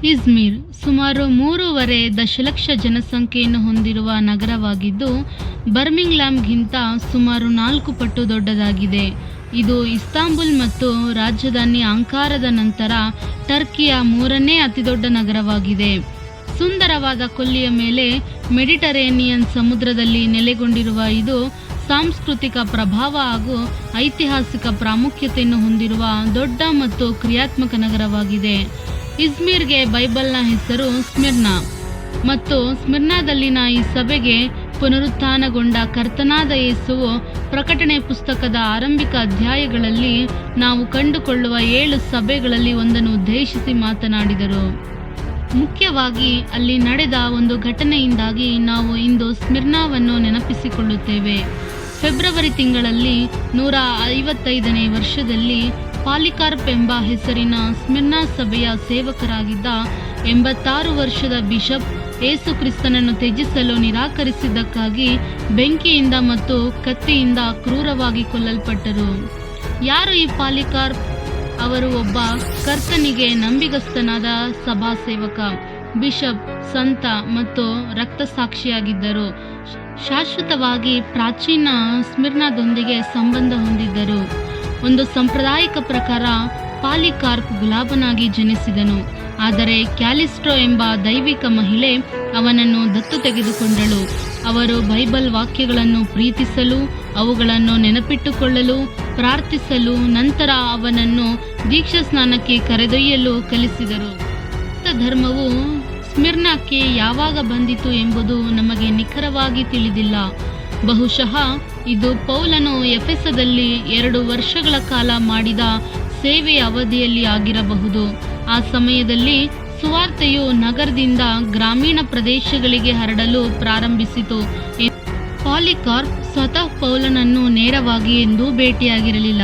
ಇಜ್ಮೀರ್ ಸುಮಾರು 3.5 ದಶಲಕ್ಷ ಜನಸಂಖ್ಯೆಯನ್ನು ಹೊಂದಿರುವ ನಗರವಾಗಿದ್ದು, ಬರ್ಮಿಂಗ್ಹ್ಯಾಮ್ಗಿಂತ ಸುಮಾರು 4 ಪಟ್ಟು ದೊಡ್ಡದಾಗಿದೆ. ಇದು ಇಸ್ತಾಂಬುಲ್ ಮತ್ತು ರಾಜಧಾನಿ ಅಂಕಾರದ ನಂತರ ಟರ್ಕಿಯ 3ನೇ ಅತಿದೊಡ್ಡ ನಗರವಾಗಿದೆ. ಸುಂದರವಾದ ಕೊಲ್ಲಿಯ ಮೇಲೆ ಮೆಡಿಟರೇನಿಯನ್ ಸಮುದ್ರದಲ್ಲಿ ನೆಲೆಗೊಂಡಿರುವ ಇದು ಸಾಂಸ್ಕೃತಿಕ ಪ್ರಭಾವ ಹಾಗೂ ಐತಿಹಾಸಿಕ ಪ್ರಾಮುಖ್ಯತೆಯನ್ನು ಹೊಂದಿರುವ ದೊಡ್ಡ ಮತ್ತು ಕ್ರಿಯಾತ್ಮಕ ನಗರವಾಗಿದೆ. ಇಜ್ಮೀರ್ಗೆ ಬೈಬಲ್ನ ಹೆಸರು ಸ್ಮಿರ್ನಾ ಮತ್ತು ಸ್ಮಿರ್ನಾದಲ್ಲಿನ ಈ ಸಭೆಗೆ ಪುನರುತ್ಥಾನಗೊಂಡ ಕರ್ತನಾದ ಯೇಸುವು ಪ್ರಕಟಣೆ ಪುಸ್ತಕದ ಆರಂಭಿಕ ಅಧ್ಯಾಯಗಳಲ್ಲಿ ನಾವು ಕಂಡುಕೊಳ್ಳುವ 7 ಸಭೆಗಳಲ್ಲಿ ಒಂದನ್ನು ಉದ್ದೇಶಿಸಿ ಮಾತನಾಡಿದರು. ಮುಖ್ಯವಾಗಿ ಅಲ್ಲಿ ನಡೆದ ಒಂದು ಘಟನೆಯಿಂದಾಗಿ ನಾವು ಇಂದು ಸ್ಮಿರ್ನಾವನ್ನು ನೆನಪಿಸಿಕೊಳ್ಳುತ್ತೇವೆ. ಫೆಬ್ರವರಿ ತಿಂಗಳಲ್ಲಿ 155ನೇ ವರ್ಷದಲ್ಲಿ ಪಾಲಿಕಾರ್ಪ್ ಎಂಬ ಹೆಸರಿನ ಸ್ಮಿರ್ನಾ ಸಭೆಯ ಸೇವಕರಾಗಿದ್ದ 86 ವರ್ಷದ ಬಿಷಪ್ ಯೇಸು ಕ್ರಿಸ್ತನನ್ನು ತ್ಯಜಿಸಲು ನಿರಾಕರಿಸಿದ್ದಕ್ಕಾಗಿ ಬೆಂಕಿಯಿಂದ ಮತ್ತು ಕತ್ತಿಯಿಂದ ಕ್ರೂರವಾಗಿ ಕೊಲ್ಲಲ್ಪಟ್ಟರು. ಯಾರು ಈ ಪಾಲಿಕಾರ್ಪ್? ಅವರು ಒಬ್ಬ ಕರ್ತನಿಗೆ ನಂಬಿಗಸ್ತನಾದ ಸಭಾ ಸೇವಕ, ಬಿಷಪ್, ಸಂತ ಮತ್ತು ರಕ್ತಸಾಕ್ಷಿಯಾಗಿದ್ದರು. ಶಾಶ್ವತವಾಗಿ ಪ್ರಾಚೀನ ಸ್ಮಿರ್ನಾದೊಂದಿಗೆ ಸಂಬಂಧ ಹೊಂದಿದ್ದರು. ಒಂದು ಸಾಂಪ್ರದಾಯಿಕ ಪ್ರಕಾರ ಪಾಲಿಕಾರ್ಪ್ ಗುಲಾಬನಾಗಿ ಜನಿಸಿದನು, ಆದರೆ ಕ್ಯಾಲಿಸ್ಟ್ರೋ ಎಂಬ ದೈವಿಕ ಮಹಿಳೆ ಅವನನ್ನು ದತ್ತು ತೆಗೆದುಕೊಂಡಳು. ಅವರು ಬೈಬಲ್ ವಾಕ್ಯಗಳನ್ನು ಪ್ರೀತಿಸಲು, ಅವುಗಳನ್ನು ನೆನಪಿಟ್ಟುಕೊಳ್ಳಲು, ಪ್ರಾರ್ಥಿಸಲು, ನಂತರ ಅವನನ್ನು ದೀಕ್ಷಾಸ್ನಾನಕ್ಕೆ ಕರೆದೊಯ್ಯಲು ಕಲಿಸಿದರು. ಧರ್ಮವು ಸ್ಮಿರ್ನಾಕ್ಕೆ ಯಾವಾಗ ಬಂದಿತು ಎಂಬುದು ನಮಗೆ ನಿಖರವಾಗಿ ತಿಳಿದಿಲ್ಲ. ಬಹುಶಃ ಇದು ಪೌಲನು ಎಫೆಸದಲ್ಲಿ 2 ವರ್ಷಗಳ ಕಾಲ ಮಾಡಿದ ಸೇವೆಯ ಅವಧಿಯಲ್ಲಿ ಆಗಿರಬಹುದು. ಆ ಸಮಯದಲ್ಲಿ ಸುವಾರ್ತೆಯು ನಗರದಿಂದ ಗ್ರಾಮೀಣ ಪ್ರದೇಶಗಳಿಗೆ ಹರಡಲು ಪ್ರಾರಂಭಿಸಿತು. ಪಾಲಿಕಾರ್ಪ್ ಸ್ವತಃ ಪೌಲನನ್ನು ನೇರವಾಗಿ ಎಂದೂ ಭೇಟಿಯಾಗಿರಲಿಲ್ಲ,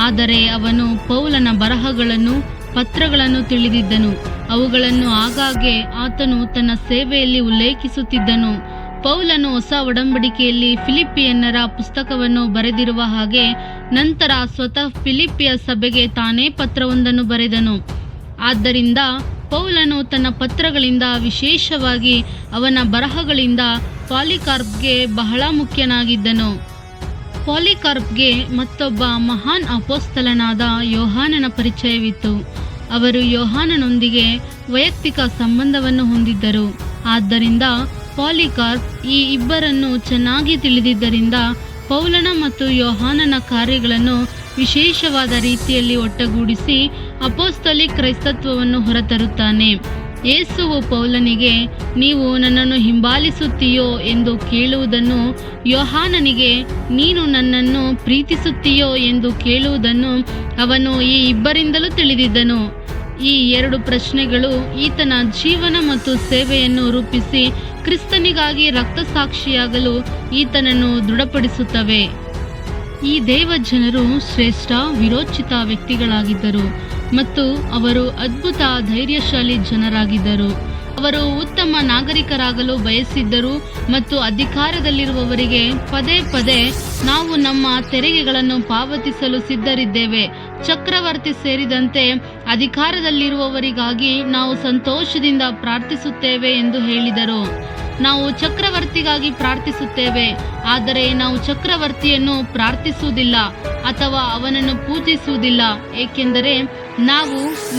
ಆದರೆ ಅವನು ಪೌಲನ ಬರಹಗಳನ್ನು, ಪತ್ರಗಳನ್ನು ತಿಳಿದಿದ್ದನು. ಅವುಗಳನ್ನು ಆಗಾಗ್ಗೆ ಆತನು ತನ್ನ ಸೇವೆಯಲ್ಲಿ ಉಲ್ಲೇಖಿಸುತ್ತಿದ್ದನು. ಪೌಲನು ಹೊಸ ಒಡಂಬಡಿಕೆಯಲ್ಲಿ ಫಿಲಿಪ್ಪಿಯನ್ನರ ಪುಸ್ತಕವನ್ನು ಬರೆದಿರುವ ಹಾಗೆ ನಂತರ ಸ್ವತಃ ಫಿಲಿಪ್ಪಿಯ ಸಭೆಗೆ ತಾನೇ ಪತ್ರವೊಂದನ್ನು ಬರೆದನು. ಆದ್ದರಿಂದ ಪೌಲನು ತನ್ನ ಪತ್ರಗಳಿಂದ, ವಿಶೇಷವಾಗಿ ಅವನ ಬರಹಗಳಿಂದ ಪಾಲಿಕಾರ್ಪ್ಗೆ ಬಹಳ ಮುಖ್ಯನಾಗಿದ್ದನು. ಪಾಲಿಕಾರ್ಪ್ಗೆ ಮತ್ತೊಬ್ಬ ಮಹಾನ್ ಅಪೊಸ್ತಲನಾದ ಯೋಹಾನನ ಪರಿಚಯವಿತ್ತು. ಅವರು ಯೋಹಾನನೊಂದಿಗೆ ವೈಯಕ್ತಿಕ ಸಂಬಂಧವನ್ನು ಹೊಂದಿದ್ದರು. ಆದ್ದರಿಂದ ಪಾಲಿಕಾರ್ಪ್ ಈ ಇಬ್ಬರನ್ನು ಚೆನ್ನಾಗಿ ತಿಳಿದಿದ್ದರಿಂದ ಪೌಲನ ಮತ್ತು ಯೋಹಾನನ ಕಾರ್ಯಗಳನ್ನು ವಿಶೇಷವಾದ ರೀತಿಯಲ್ಲಿ ಒಟ್ಟುಗೂಡಿಸಿ ಅಪೊಸ್ತಲಿಕ್ ಕ್ರೈಸ್ತತ್ವವನ್ನು ಹೊರತರುತ್ತಾನೆ. ಯೇಸುವು ಪೌಲನಿಗೆ ನೀವು ನನ್ನನ್ನು ಹಿಂಬಾಲಿಸುತ್ತೀಯೋ ಎಂದು ಕೇಳುವುದನ್ನು, ಯೋಹಾನನಿಗೆ ನೀನು ನನ್ನನ್ನು ಪ್ರೀತಿಸುತ್ತೀಯೋ ಎಂದು ಕೇಳುವುದನ್ನು ಅವನು ಈ ಇಬ್ಬರಿಂದಲೂ ತಿಳಿದಿದ್ದನು. ಈ 2 ಪ್ರಶ್ನೆಗಳು ಈತನ ಜೀವನ ಮತ್ತು ಸೇವೆಯನ್ನು ರೂಪಿಸಿ ಕ್ರಿಸ್ತನಿಗಾಗಿ ರಕ್ತಸಾಕ್ಷಿಯಾಗಲು ಈತನನ್ನು ದೃಢಪಡಿಸುತ್ತವೆ. ಈ ದೇವಜನರು ಶ್ರೇಷ್ಠ, ವಿರೋಚಿತ ವ್ಯಕ್ತಿಗಳಾಗಿದ್ದರು ಮತ್ತು ಅವರು ಅದ್ಭುತ ಧೈರ್ಯಶಾಲಿ ಜನರಾಗಿದ್ದರು. ಅವರು ಉತ್ತಮ ನಾಗರಿಕರಾಗಲು ಬಯಸಿದ್ದರು ಮತ್ತು ಅಧಿಕಾರದಲ್ಲಿರುವವರಿಗೆ ಪದೇ ಪದೇ ನಾವು ನಮ್ಮ ತೆರಿಗೆಗಳನ್ನು ಪಾವತಿಸಲು ಸಿದ್ಧರಿದ್ದೇವೆ, ಚಕ್ರವರ್ತಿ ಸೇರಿದಂತೆ ಅಧಿಕಾರದಲ್ಲಿರುವವರಿಗಾಗಿ ನಾವು ಸಂತೋಷದಿಂದ ಪ್ರಾರ್ಥಿಸುತ್ತೇವೆ ಎಂದು ಹೇಳಿದರು. ನಾವು ಚಕ್ರವರ್ತಿಗಾಗಿ ಪ್ರಾರ್ಥಿಸುತ್ತೇವೆ, ಆದರೆ ನಾವು ಚಕ್ರವರ್ತಿಯನ್ನು ಪ್ರಾರ್ಥಿಸುವುದಿಲ್ಲ ಅಥವಾ ಅವನನ್ನು ಪೂಜಿಸುವುದಿಲ್ಲ, ಏಕೆಂದರೆ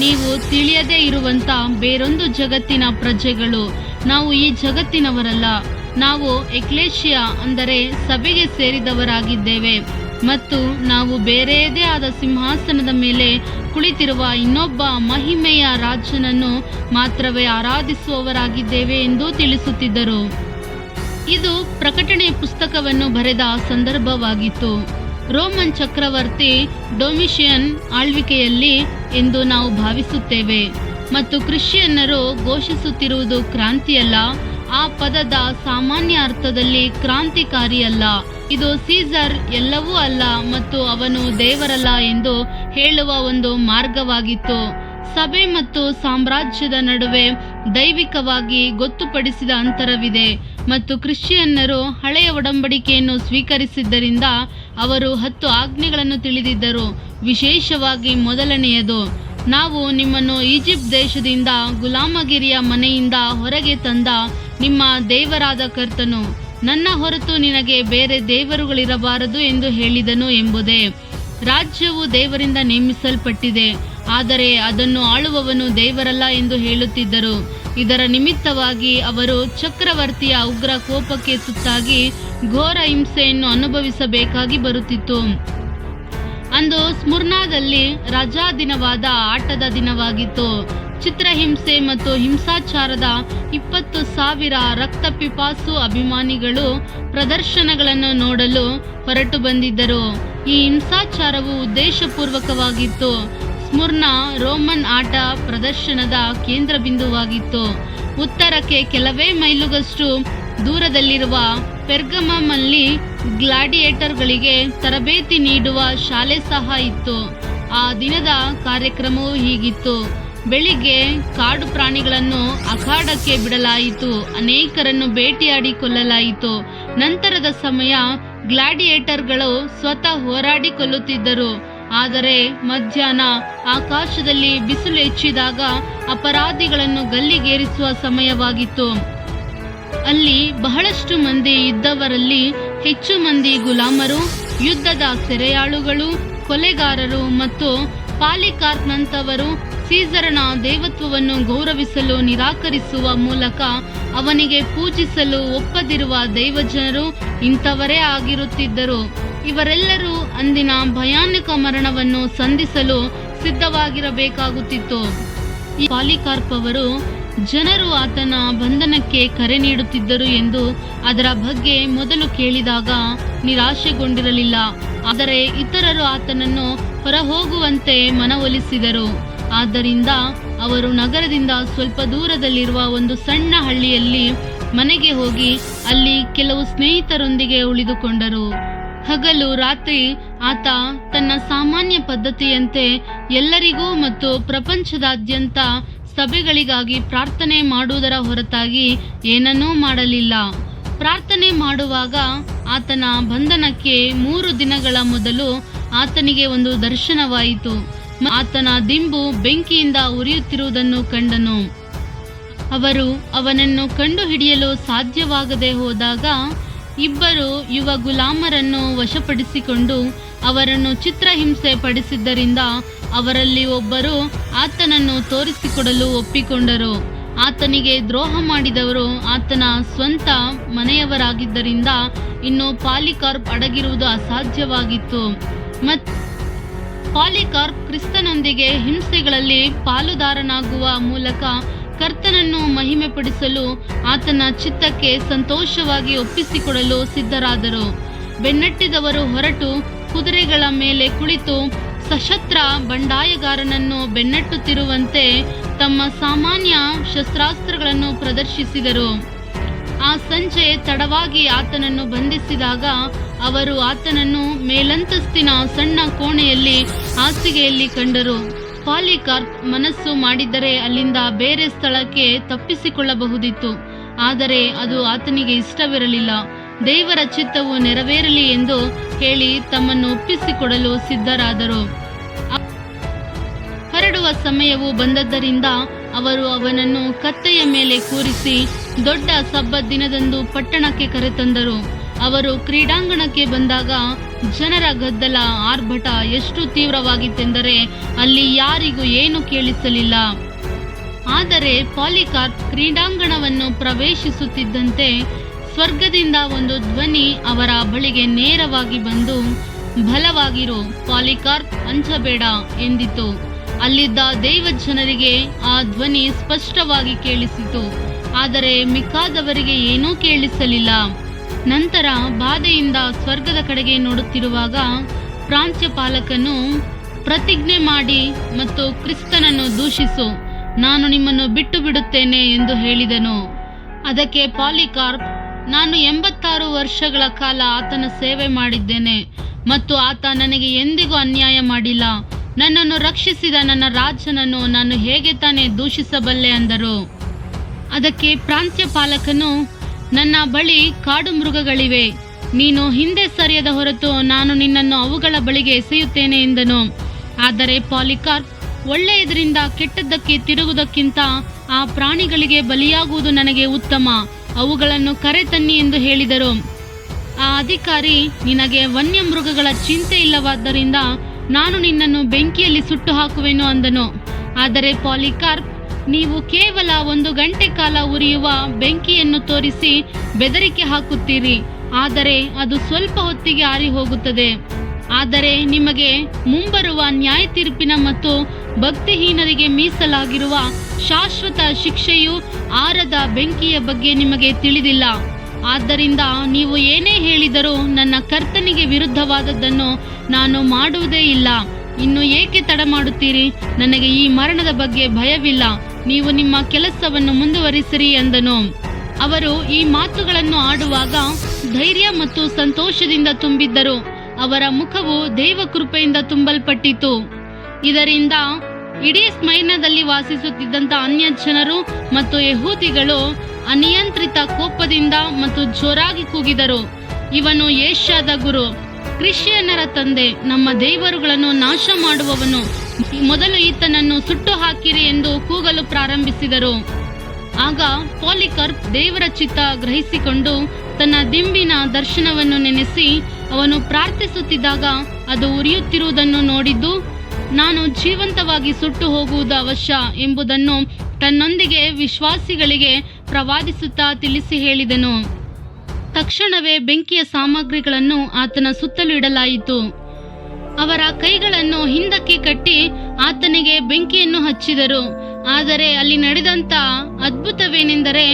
ನೀವು ತಿಳಿಯದೇ ಇರುವಂಥ ಬೇರೊಂದು ಜಗತ್ತಿನ ಪ್ರಜೆಗಳು. ನಾವು ಈ ಜಗತ್ತಿನವರಲ್ಲ, ನಾವು ಎಕ್ಲೇಶಿಯಾ ಅಂದರೆ ಸಭೆಗೆ ಸೇರಿದವರಾಗಿದ್ದೇವೆ ಮತ್ತು ನಾವು ಬೇರೆಯದೇ ಆದ ಸಿಂಹಾಸನದ ಮೇಲೆ ಕುಳಿತಿರುವ ಇನ್ನೊಬ್ಬ ಮಹಿಮೆಯ ರಾಜನನ್ನು ಮಾತ್ರವೇ ಆರಾಧಿಸುವವರಾಗಿದ್ದೇವೆ ಎಂದು ತಿಳಿಸುತ್ತಿದ್ದರು. ಇದು ಪ್ರಕಟಣೆ ಪುಸ್ತಕವನ್ನು ಬರೆದ ಸಂದರ್ಭವಾಗಿತ್ತು. ರೋಮನ್ ಚಕ್ರವರ್ತಿ ಡೊಮಿಷಿಯನ್ ಆಳ್ವಿಕೆಯಲ್ಲಿ ಎಂದು ನಾವು ಭಾವಿಸುತ್ತೇವೆ ಮತ್ತು ಕ್ರಿಶ್ಚಿಯನ್ನರು ಘೋಷಿಸುತ್ತಿರುವುದು ಕ್ರಾಂತಿಯಲ್ಲ. ಆ ಪದದ ಸಾಮಾನ್ಯ ಅರ್ಥದಲ್ಲಿ ಕ್ರಾಂತಿಕಾರಿಯಲ್ಲ. ಇದು ಸೀಸರ್ ಎಲ್ಲವೂ ಅಲ್ಲ ಮತ್ತು ಅವನು ದೇವರಲ್ಲ ಎಂದು ಹೇಳುವ ಒಂದು ಮಾರ್ಗವಾಗಿತ್ತು. ಸಭೆ ಮತ್ತು ಸಾಮ್ರಾಜ್ಯದ ನಡುವೆ ದೈವಿಕವಾಗಿ ಗೊತ್ತುಪಡಿಸಿದ ಅಂತರವಿದೆ ಮತ್ತು ಕ್ರಿಶ್ಚಿಯನ್ನರು ಹಳೆಯ ಒಡಂಬಡಿಕೆಯನ್ನು ಸ್ವೀಕರಿಸಿದ್ದರಿಂದ ಅವರು 10 ಆಜ್ಞೆಗಳನ್ನು ತಿಳಿದಿದ್ದರು. ವಿಶೇಷವಾಗಿ ಮೊದಲನೆಯದು, ನಾವು ನಿಮ್ಮನ್ನು ಈಜಿಪ್ಟ್ ದೇಶದಿಂದ ಗುಲಾಮಗಿರಿಯ ಮನೆಯಿಂದ ಹೊರಗೆ ತಂದ ನಿಮ್ಮ ದೇವರಾದ ಕರ್ತನು, ನನ್ನ ಹೊರತು ನಿನಗೆ ಬೇರೆ ದೇವರುಗಳಿರಬಾರದು ಎಂದು ಹೇಳಿದನು ಎಂಬುದೇ. ರಾಜ್ಯವು ದೇವರಿಂದ ನೇಮಿಸಲ್ಪಟ್ಟಿದೆ, ಆದರೆ ಅದನ್ನು ಆಳುವವನು ದೇವರಲ್ಲ ಎಂದು ಹೇಳುತ್ತಿದ್ದರು. ಇದರ ನಿಮಿತ್ತವಾಗಿ ಅವರು ಚಕ್ರವರ್ತಿಯ ಉಗ್ರ ಕೋಪಕ್ಕೆ ತುತ್ತಾಗಿ ಘೋರ ಹಿಂಸೆಯನ್ನು ಅನುಭವಿಸಬೇಕಾಗಿ ಬರುತ್ತಿತ್ತು. ಅಂದು ಸ್ಮುರ್ನಾದಲ್ಲಿ ರಜಾ ದಿನವಾದ ಆಟದ ದಿನವಾಗಿತ್ತು. ಚಿತ್ರಹಿಂಸೆ ಮತ್ತು ಹಿಂಸಾಚಾರದ 20,000 ರಕ್ತಪಿಪಾಸು ಅಭಿಮಾನಿಗಳು ಪ್ರದರ್ಶನಗಳನ್ನು ನೋಡಲು ಹೊರಟು ಬಂದಿದ್ದರು. ಈ ಹಿಂಸಾಚಾರವು ಉದ್ದೇಶಪೂರ್ವಕವಾಗಿತ್ತು. ಸ್ಮುರ್ನಾ ರೋಮನ್ ಆಟ ಪ್ರದರ್ಶನದ ಕೇಂದ್ರ ಬಿಂದುವಾಗಿತ್ತು. ಉತ್ತರಕ್ಕೆ ಕೆಲವೇ ಮೈಲುಗಷ್ಟು ದೂರದಲ್ಲಿರುವ ಪೆರ್ಗಮಮಲ್ಲಿ ಗ್ಲಾಡಿಯೇಟರ್ಗಳಿಗೆ ತರಬೇತಿ ನೀಡುವ ಶಾಲೆ ಸಹ ಇತ್ತು. ಆ ದಿನದ ಕಾರ್ಯಕ್ರಮವು ಹೀಗಿತ್ತು. ಬೆಳಿಗ್ಗೆ ಕಾಡು ಪ್ರಾಣಿಗಳನ್ನು ಅಖಾಡಕ್ಕೆ ಬಿಡಲಾಯಿತು. ಅನೇಕರನ್ನು ಬೇಟೆಯಾಡಿ ಕೊಲ್ಲಲಾಯಿತು. ನಂತರದ ಸಮಯ ಗ್ಲಾಡಿಯೇಟರ್ಗಳು ಸ್ವತಃ ಹೋರಾಡಿ ಕೊಲ್ಲುತ್ತಿದ್ದರು. ಆದರೆ ಮಧ್ಯಾಹ್ನ ಆಕಾಶದಲ್ಲಿ ಬಿಸಿಲು ಹೆಚ್ಚಿದಾಗ ಅಪರಾಧಿಗಳನ್ನು ಗಲ್ಲಿಗೇರಿಸುವ ಸಮಯವಾಗಿತ್ತು. ಅಲ್ಲಿ ಬಹಳಷ್ಟು ಮಂದಿ ಇದ್ದವರಲ್ಲಿ ಹೆಚ್ಚು ಮಂದಿ ಗುಲಾಮರು, ಯುದ್ಧದ ಸೆರೆಯಾಳುಗಳು, ಕೊಲೆಗಾರರು ಮತ್ತು ಪಾಲಿಕಾರ್ಪ್ನಂತವರು ಸೀಸರನ ದೇವತ್ವವನ್ನು ಗೌರವಿಸಲು ನಿರಾಕರಿಸುವ ಮೂಲಕ ಅವನಿಗೆ ಪೂಜಿಸಲು ಒಪ್ಪದಿರುವ ದೈವಜನರು ಇಂಥವರೇ ಆಗಿರುತ್ತಿದ್ದರು. ಇವರೆಲ್ಲರೂ ಅಂದಿನ ಭಯಾನಕ ಮರಣವನ್ನು ಸಂಧಿಸಲು ಸಿದ್ಧವಾಗಿರಬೇಕಾಗುತ್ತಿತ್ತು. ಈ ಪಾಲಿಕಾರ್ಪ್ ಅವರು ಜನರು ಆತನ ಬಂಧನಕ್ಕೆ ಕರೆ ನೀಡುತ್ತಿದ್ದರು ಎಂದು ಅದರ ಬಗ್ಗೆ ಮೊದಲು ಕೇಳಿದಾಗ ನಿರಾಶೆಗೊಂಡಿರಲಿಲ್ಲ. ಆದರೆ ಇತರರು ಆತನನ್ನು ಹೊರಹೋಗುವಂತೆ ಮನವೊಲಿಸಿದರು. ಆದ್ದರಿಂದ ಅವರು ನಗರದಿಂದ ಸ್ವಲ್ಪ ದೂರದಲ್ಲಿರುವ ಒಂದು ಸಣ್ಣ ಹಳ್ಳಿಯಲ್ಲಿ ಮನೆಗೆ ಹೋಗಿ ಅಲ್ಲಿ ಕೆಲವು ಸ್ನೇಹಿತರೊಂದಿಗೆ ಉಳಿದುಕೊಂಡರು. ಹಗಲು ರಾತ್ರಿ ಆತ ತನ್ನ ಸಾಮಾನ್ಯ ಪದ್ಧತಿಯಂತೆ ಎಲ್ಲರಿಗೂ ಮತ್ತು ಪ್ರಪಂಚದಾದ್ಯಂತ ಸಭೆಗಳಿಗಾಗಿ ಪ್ರಾರ್ಥನೆ ಮಾಡುವುದರ ಹೊರತಾಗಿ ಏನನ್ನೂ ಮಾಡಲಿಲ್ಲ. ಪ್ರಾರ್ಥನೆ ಮಾಡುವಾಗ ಆತನ ಬಂಧನಕ್ಕೆ 3 ದಿನಗಳ ಮೊದಲು ಆತನಿಗೆ ಒಂದು ದರ್ಶನವಾಯಿತು. ಆತನ ದಿಂಬು ಬೆಂಕಿಯಿಂದ ಉರಿಯುತ್ತಿರುವುದನ್ನು ಕಂಡನು. ಅವರು ಅವನನ್ನು ಕಂಡುಹಿಡಿಯಲು ಸಾಧ್ಯವಾಗದೆ ಹೋದಾಗ 2 ಯುವ ಗುಲಾಮರನ್ನು ವಶಪಡಿಸಿಕೊಂಡು ಅವರನ್ನು ಚಿತ್ರಹಿಂಸೆ ಪಡಿಸಿದ್ದರಿಂದ ಅವರಲ್ಲಿ ಒಬ್ಬರು ಆತನನ್ನು ತೋರಿಸಿಕೊಡಲು ಒಪ್ಪಿಕೊಂಡರು. ಆತನಿಗೆ ದ್ರೋಹ ಮಾಡಿದವರು ಆತನ ಸ್ವಂತ ಮನೆಯವರಾಗಿದ್ದರಿಂದ ಇನ್ನು ಪಾಲಿಕಾರ್ಪ್ ಅಡಗಿರುವುದು ಅಸಾಧ್ಯವಾಗಿತ್ತು. ಪಾಲಿಕಾರ್ಪ್ ಕ್ರಿಸ್ತನೊಂದಿಗೆ ಹಿಂಸೆಗಳಲ್ಲಿ ಪಾಲುದಾರನಾಗುವ ಮೂಲಕ ಕರ್ತನನ್ನು ಮಹಿಮೆಪಡಿಸಲು ಆತನ ಚಿತ್ತಕ್ಕೆ ಸಂತೋಷವಾಗಿ ಒಪ್ಪಿಸಿಕೊಡಲು ಸಿದ್ಧರಾದರು. ಬೆನ್ನಟ್ಟಿದವರು ಹೊರಟು ಕುದುರೆಗಳ ಮೇಲೆ ಕುಳಿತು ಸಶಸ್ತ್ರ ಬಂಡಾಯಗಾರನನ್ನು ಬೆನ್ನಟ್ಟುತ್ತಿರುವಂತೆ ತಮ್ಮ ಸಾಮಾನ್ಯ ಶಸ್ತ್ರಾಸ್ತ್ರಗಳನ್ನು ಪ್ರದರ್ಶಿಸಿದರು. ಆ ಸಂಜೆ ತಡವಾಗಿ ಆತನನ್ನು ಬಂಧಿಸಿದಾಗ ಅವರು ಆತನನ್ನು ಮೇಲಂತಸ್ತಿನ ಸಣ್ಣ ಕೋಣೆಯಲ್ಲಿ ಹಾಸಿಗೆಯಲ್ಲಿ ಕಂಡರು. ಪಾಲಿಕಾರ್ಪ್ ಮನಸ್ಸು ಮಾಡಿದ್ದರೆ ಅಲ್ಲಿಂದ ಬೇರೆ ಸ್ಥಳಕ್ಕೆ ತಪ್ಪಿಸಿಕೊಳ್ಳಬಹುದಿತ್ತು. ಆದರೆ ಅದು ಆತನಿಗೆ ಇಷ್ಟವಿರಲಿಲ್ಲ. ದೇವರ ಚಿತ್ತವು ನೆರವೇರಲಿ ಎಂದು ಹೇಳಿ ತಮ್ಮನ್ನು ಒಪ್ಪಿಸಿಕೊಡಲು ಸಿದ್ಧರಾದರು. ಹೊರಡುವ ಸಮಯವು ಬಂದದ್ದರಿಂದ ಅವರು ಅವನನ್ನು ಕತ್ತೆಯ ಮೇಲೆ ಕೂರಿಸಿ ದೊಡ್ಡ ಸಬ್ಬತ್ ದಿನದಂದು ಪಟ್ಟಣಕ್ಕೆ ಕರೆತಂದರು. ಅವರು ಕ್ರೀಡಾಂಗಣಕ್ಕೆ ಬಂದಾಗ ಜನರ ಗದ್ದಲ ಆರ್ಭಟ ಎಷ್ಟು ತೀವ್ರವಾಗಿತ್ತೆಂದರೆ ಅಲ್ಲಿ ಯಾರಿಗೂ ಏನು ಕೇಳಿಸಲಿಲ್ಲ. ಆದರೆ ಪಾಲಿಕಾರ್ಪ್ ಕ್ರೀಡಾಂಗಣವನ್ನು ಪ್ರವೇಶಿಸುತ್ತಿದ್ದಂತೆ ಸ್ವರ್ಗದಿಂದ ಒಂದು ಧ್ವನಿ ಅವರ ಬಳಿಗೆ ನೇರವಾಗಿ ಬಂದು, ಬಲವಾಗಿರು ಪಾಲಿಕಾರ್ಪ್, ಅಂಜಬೇಡ ಎಂದಿತು. ಅಲ್ಲಿದ್ದ ದೈವಜನರಿಗೆ ಆ ಧ್ವನಿ ಸ್ಪಷ್ಟವಾಗಿ ಕೇಳಿಸಿತು, ಆದರೆ ಮಿಕ್ಕಾದವರಿಗೆ ಏನೂ ಕೇಳಿಸಲಿಲ್ಲ. ನಂತರ ಬಾಧೆಯಿಂದ ಸ್ವರ್ಗದ ಕಡೆಗೆ ನೋಡುತ್ತಿರುವಾಗ ಪ್ರಾಂತ್ಯಪಾಲಕನು ಪ್ರತಿಜ್ಞೆ ಮಾಡಿ ಮತ್ತು ಕ್ರಿಸ್ತನನ್ನು ದೂಷಿಸು, ನಾನು ನಿಮ್ಮನ್ನು ಬಿಟ್ಟು ಬಿಡುತ್ತೇನೆ ಎಂದು ಹೇಳಿದನು. ಅದಕ್ಕೆ ಪಾಲಿಕಾರ್ಪ್, ನಾನು 86 ವರ್ಷಗಳ ಕಾಲ ಆತನ ಸೇವೆ ಮಾಡಿದ್ದೇನೆ ಮತ್ತು ಆತ ನನಗೆ ಎಂದಿಗೂ ಅನ್ಯಾಯ ಮಾಡಿಲ್ಲ. ನನ್ನನ್ನು ರಕ್ಷಿಸಿದ ನನ್ನ ರಾಜನನ್ನು ನಾನು ಹೇಗೆ ತಾನೇ ದೂಷಿಸಬಲ್ಲೆ ಅಂದರು. ಅದಕ್ಕೆ ಪ್ರಾಂತ್ಯಪಾಲಕನು, ನನ್ನ ಬಳಿ ಕಾಡು ಮೃಗಗಳಿವೆ, ನೀನು ಹಿಂದೆ ಸರಿಯದ ಹೊರತು ನಾನು ನಿನ್ನನ್ನು ಅವುಗಳ ಬಳಿಗೆ ಎಸೆಯುತ್ತೇನೆ ಎಂದನು. ಆದರೆ ಪಾಲಿಕಾರ್ಪ್, ಒಳ್ಳೆಯದರಿಂದ ಕೆಟ್ಟದ್ದಕ್ಕೆ ತಿರುಗುವುದಕ್ಕಿಂತ ಆ ಪ್ರಾಣಿಗಳಿಗೆ ಬಲಿಯಾಗುವುದು ನನಗೆ ಉತ್ತಮ. ಅವುಗಳನ್ನು ಕರೆತನ್ನಿ ಎಂದು ಹೇಳಿದರು. ಆ ಅಧಿಕಾರಿ, ನಿನಗೆ ವನ್ಯಮೃಗಗಳ ಚಿಂತೆ ಇಲ್ಲವಾದ್ದರಿಂದ ನಾನು ನಿನ್ನನ್ನು ಬೆಂಕಿಯಲ್ಲಿ ಸುಟ್ಟು ಹಾಕುವೆನು ಅಂದನು. ಆದರೆ ಪಾಲಿಕಾರ್ಪ್, ನೀವು ಕೇವಲ 1 ಗಂಟೆ ಕಾಲ ಉರಿಯುವ ಬೆಂಕಿಯನ್ನು ತೋರಿಸಿ ಬೆದರಿಕೆ ಹಾಕುತ್ತೀರಿ, ಆದರೆ ಅದು ಸ್ವಲ್ಪ ಹೊತ್ತಿಗೆ ಆರಿ ಹೋಗುತ್ತದೆ. ಆದರೆ ನಿಮಗೆ ಮುಂಬರುವ ನ್ಯಾಯ ತೀರ್ಪಿನ ಮತ್ತು ಭಕ್ತಿಹೀನರಿಗೆ ಮೀಸಲಾಗಿರುವ ಶಾಶ್ವತ ಶಿಕ್ಷೆಯು ಆರದ ಬೆಂಕಿಯ ಬಗ್ಗೆ ನಿಮಗೆ ತಿಳಿದಿಲ್ಲ. ಆದ್ದರಿಂದ ನೀವು ಏನೇ ಹೇಳಿದರೂ ನನ್ನ ಕರ್ತನಿಗೆ ವಿರುದ್ಧವಾದದ್ದನ್ನು ನಾನು ಮಾಡುವುದೇ ಇಲ್ಲ. ಇನ್ನು ಏಕೆ ತಡ ಮಾಡುತ್ತೀರಿ? ನನಗೆ ಈ ಮರಣದ ಬಗ್ಗೆ ಭಯವಿಲ್ಲ. ನೀವು ನಿಮ್ಮ ಕೆಲಸವನ್ನು ಮುಂದುವರಿಸಿರಿ ಎಂದನು. ಅವರು ಈ ಮಾತುಗಳನ್ನು ಆಡುವಾಗ ಧೈರ್ಯ ಮತ್ತು ಸಂತೋಷದಿಂದ ತುಂಬಿದ್ದರು. ಅವರ ಮುಖವು ದೇವ ಕೃಪೆಯಿಂದ ತುಂಬಲ್ಪಟ್ಟಿತು. ಇದರಿಂದ ಇಡೀ ಸ್ಮೈರ್ನದಲ್ಲಿ ವಾಸಿಸುತ್ತಿದ್ದಂಥ ಅನ್ಯ ಜನರು ಮತ್ತು ಯಹೂದಿಗಳು ಅನಿಯಂತ್ರಿತ ಕೋಪದಿಂದ ಮತ್ತು ಜೋರಾಗಿ ಕೂಗಿದರು, ಇವನು ಏಷ್ಯಾದ ಗುರು, ಕ್ರಿಶ್ಚಿಯನ್ನರ ತಂದೆ, ನಮ್ಮ ದೇವರುಗಳನ್ನು ನಾಶ ಮಾಡುವವನು, ಮೊದಲು ಈತನನ್ನು ಸುಟ್ಟು ಹಾಕಿರಿ ಎಂದು ಕೂಗಲು ಪ್ರಾರಂಭಿಸಿದರು. ಆಗ ಪಾಲಿಕಾರ್ಪ್ ದೇವರ ಚಿತ್ತ ಗ್ರಹಿಸಿಕೊಂಡು ತನ್ನ ದಿಂಬಿನ ದರ್ಶನವನ್ನು ನೆನೆಸಿ ಅವನು ಪ್ರಾರ್ಥಿಸುತ್ತಿದ್ದಾಗ ಅದು ಉರಿಯುತ್ತಿರುವುದನ್ನು ನೋಡಿದ್ದು, ನಾನು ಜೀವಂತವಾಗಿ ಸುಟ್ಟು ಹೋಗುವುದು ಅವಶ್ಯ ಎಂಬುದನ್ನು ತನ್ನೊಂದಿಗೆ ವಿಶ್ವಾಸಿಗಳಿಗೆ ಪ್ರವಾದಿಸುತ್ತಾ ತಿಳಿಸಿ ಹೇಳಿದನು. ತಕ್ಷಣವೇ ಬೆಂಕಿಯ ಸಾಮಗ್ರಿಗಳನ್ನು ಆತನ ಸುತ್ತಲೂ ಇಡಲಾಯಿತು. ಅವರ ಕೈಗಳನ್ನು ಹಿಂದಕ್ಕೆ ಕಟ್ಟಿ ಆತನಿಗೆ ಬೆಂಕಿಯನ್ನು ಹಚ್ಚಿದರು. ಆದರೆ ಅಲ್ಲಿ ನಡೆದಂತ ಅದ್ಭುತವೇನೆಂದರೆ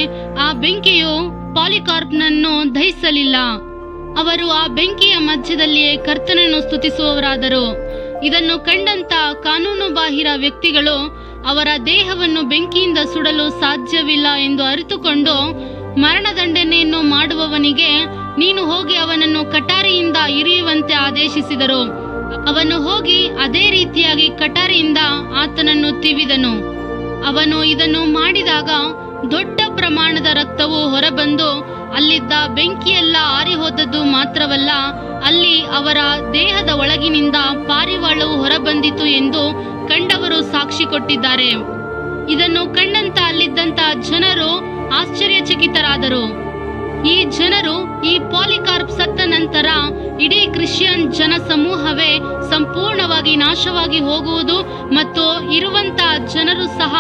ಆ ಬೆಂಕಿಯು ಪಾಲಿಕಾರ್ಪ್ನನ್ನು ದಹಿಸಲಿಲ್ಲ. ಅವರು ಆ ಬೆಂಕಿಯ ಮಧ್ಯದಲ್ಲಿಯೇ ಕರ್ತನನ್ನು ಸ್ತುತಿಸುವವರಾದರು. ಇದನ್ನು ಕಂಡಂತ ಕಾನೂನು ಬಾಹಿರ ವ್ಯಕ್ತಿಗಳು ಅವರ ದೇಹವನ್ನು ಬೆಂಕಿಯಿಂದ ಸುಡಲು ಸಾಧ್ಯವಿಲ್ಲ ಎಂದು ಅರಿತುಕೊಂಡು ಮರಣದಂಡನೆಯನ್ನು ಮಾಡುವವನಿಗೆ ನೀನು ಹೋಗಿ ಅವನನ್ನು ಕಟಾರಿಯಿಂದ ಇರಿಯುವಂತೆ ಆದೇಶಿಸಿದರು. ಅವನು ಹೋಗಿ ಅದೇ ರೀತಿಯಾಗಿ ಕಟಾರಿಯಿಂದ ಆತನನ್ನು ತಿವಿದನು. ಅವನು ಇದನ್ನು ಮಾಡಿದಾಗ ದೊಡ್ಡ ಪ್ರಮಾಣದ ರಕ್ತವು ಹೊರಬಂದು ಅಲ್ಲಿದ್ದ ಬೆಂಕಿಯೆಲ್ಲ ಆರಿಹೋದದ್ದು ಮಾತ್ರವಲ್ಲ, ಅಲ್ಲಿ ಅವರ ದೇಹದ ಒಳಗಿನಿಂದ ಪಾರಿವಾಳವು ಹೊರಬಂದಿತು ಎಂದು ಕಂಡವರು ಸಾಕ್ಷಿ ಕೊಟ್ಟಿದ್ದಾರೆ. ಇದನ್ನು ಕಂಡಂತ ಅಲ್ಲಿದ್ದಂತ ಜನರು ಆಶ್ಚರ್ಯಚಕಿತರಾದರು. ಈ ಜನರು ಈ ಪಾಲಿಕಾರ್ಪ್ ಸತ್ತ ನಂತರ ಇಡೀ ಕ್ರಿಶ್ಚಿಯನ್ ಜನ ಸಮೂಹವೇ ಸಂಪೂರ್ಣವಾಗಿ ನಾಶವಾಗಿ ಹೋಗುವುದು ಮತ್ತು ಇರುವಂತ ಜನರು ಸಹ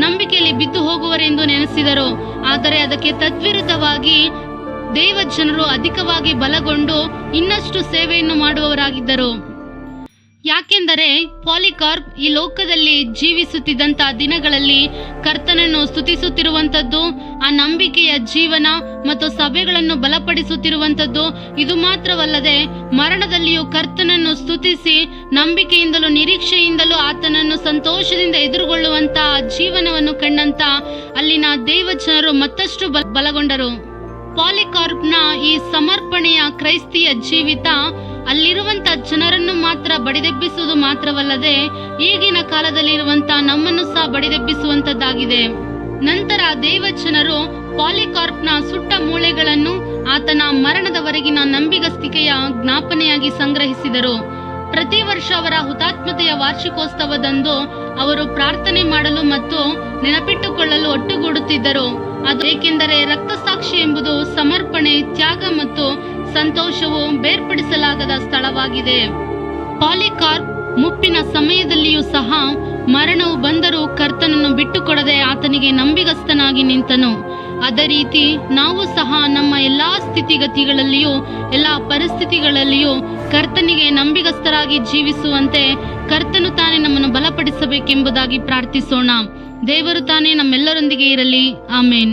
ನಂಬಿಕೆಯಲ್ಲಿ ಬಿದ್ದು ಹೋಗುವರೆಂದು ನೆನೆಸಿದರು. ಆದರೆ ಅದಕ್ಕೆ ತದ್ವಿರುದ್ಧವಾಗಿ ದೇವ ಜನರು ಅಧಿಕವಾಗಿ ಬಲಗೊಂಡು ಇನ್ನಷ್ಟು ಸೇವೆಯನ್ನು ಮಾಡುವವರಾಗಿದ್ದರು. ಯಾಕೆಂದರೆ ಪಾಲಿಕಾರ್ಪ್ ಈ ಲೋಕದಲ್ಲಿ ಜೀವಿಸುತ್ತಿದ್ದಂಥ ದಿನಗಳಲ್ಲಿ ಕರ್ತನನ್ನು ಸ್ತುತಿಸುತ್ತಿರುವಂಥದ್ದು, ಆ ನಂಬಿಕೆಯ ಜೀವನ ಮತ್ತು ಸಭೆಗಳನ್ನು ಬಲಪಡಿಸುತ್ತಿರುವಂಥದ್ದು, ಇದು ಮಾತ್ರವಲ್ಲದೆ ಮರಣದಲ್ಲಿಯೂ ಕರ್ತನನ್ನು ಸ್ತುತಿಸಿ ನಂಬಿಕೆಯಿಂದಲೂ ನಿರೀಕ್ಷೆಯಿಂದಲೂ ಆತನನ್ನು ಸಂತೋಷದಿಂದ ಎದುರುಗೊಳ್ಳುವಂತ ಜೀವನವನ್ನು ಕಂಡಂತ ಅಲ್ಲಿನ ದೇವ ಜನರು ಮತ್ತಷ್ಟು ಬಲಗೊಂಡರು. ಪಾಲಿಕಾರ್ಪ್ನ ಈ ಸಮರ್ಪಣೆಯ ಕ್ರೈಸ್ತಿಯ ಜೀವಿತ ಅಲ್ಲಿರುವಂತ ಜನರನ್ನು ಮಾತ್ರ ಬಡಿದೆಬ್ಬಿಸುವುದು ಮಾತ್ರವಲ್ಲದೆ ಈಗಿನ ಕಾಲದಲ್ಲಿರುವಂತ ನಮ್ಮನ್ನು ಸಹ ಬಡಿದೆಬ್ಬಿಸುವಂತದ್ದಾಗಿದೆ. ನಂತರ ದೇವಜನರು ಪಾಲಿಕಾರ್ಪ್ನ ಸುಟ್ಟ ಮೂಳೆಗಳನ್ನು ಆತನ ಮರಣದವರೆಗಿನ ನಂಬಿಗಸ್ತಿಕೆಯ ಜ್ಞಾಪನೆಯಾಗಿ ಸಂಗ್ರಹಿಸಿದರು. ಪ್ರತಿ ವರ್ಷ ಅವರ ಹುತಾತ್ಮತೆಯ ವಾರ್ಷಿಕೋತ್ಸವದಂದು ಅವರು ಪ್ರಾರ್ಥನೆ ಮಾಡಲು ಮತ್ತು ನೆನಪಿಟ್ಟುಕೊಳ್ಳಲು ಒಟ್ಟುಗೂಡುತ್ತಿದ್ದರು. ಅದು ಏಕೆಂದರೆ ರಕ್ತಸಾಕ್ಷಿ ಎಂಬುದು ಸಮರ್ಪಣೆ, ತ್ಯಾಗ ಮತ್ತು ಸಂತೋಷವು ಬೇರ್ಪಡಿಸಲಾಗದ ಸ್ಥಳವಾಗಿದೆ. ಪಾಲಿಕಾರ್ಪ್ ಮುಪ್ಪಿನ ಸಮಯದಲ್ಲಿಯೂ ಸಹ ಮರಣವು ಬಂದರೂ ಕರ್ತನನ್ನು ಬಿಟ್ಟುಕೊಡದೆ ಆತನಿಗೆ ನಂಬಿಗಸ್ತನಾಗಿ ನಿಂತನು. ಅದೇ ರೀತಿ ನಾವು ಸಹ ನಮ್ಮ ಎಲ್ಲಾ ಸ್ಥಿತಿಗತಿಗಳಲ್ಲಿಯೂ ಎಲ್ಲಾ ಪರಿಸ್ಥಿತಿಗಳಲ್ಲಿಯೂ ಕರ್ತನಿಗೆ ನಂಬಿಗಸ್ತರಾಗಿ ಜೀವಿಸುವಂತೆ ಕರ್ತನು ತಾನೇ ನಮ್ಮನ್ನು ಬಲಪಡಿಸಬೇಕೆಂಬುದಾಗಿ ಪ್ರಾರ್ಥಿಸೋಣ. ದೇವರು ತಾನೇ ನಮ್ಮೆಲ್ಲರೊಂದಿಗೆ ಇರಲಿ. ಆಮೇನ್.